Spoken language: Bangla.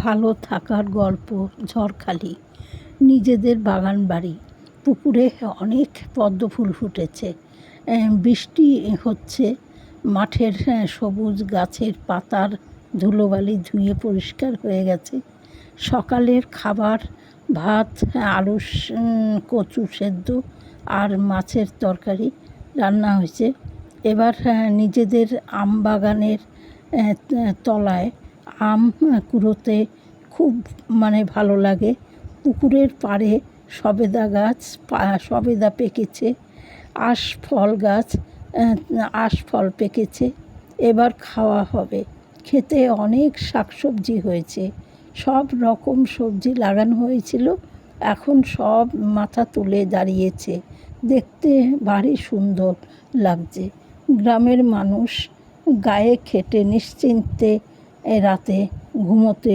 ভালো থাকার গল্প। ঝড়খালি নিজেদের বাগান বাড়ি, পুকুরে অনেক পদ্ম ফুল ফুটেছে। বৃষ্টি হচ্ছে, মাঠের সবুজ গাছের পাতার ধুলোবালি ধুয়ে পরিষ্কার হয়ে গেছে। সকালের খাবার ভাত, আলু কচু সেদ্ধ আর মাছের তরকারি রান্না হয়েছে। এবার নিজেদের আম বাগানের তলায় আম কুড়োতে খুব ভালো লাগে। পুকুরের পাড়ে সবেদা গাছ, সবেদা পেকেছে। আশফল পেকেছে, এবার খাওয়া হবে। খেতে অনেক শাকসবজি হয়েছে, সব রকম সবজি লাগানো হয়েছিল, এখন সব মাথা তুলে দাঁড়িয়েছে। দেখতে ভারী সুন্দর লাগছে। গ্রামের মানুষ গায়ে খেটে নিশ্চিন্তে রাতে ঘুমোতে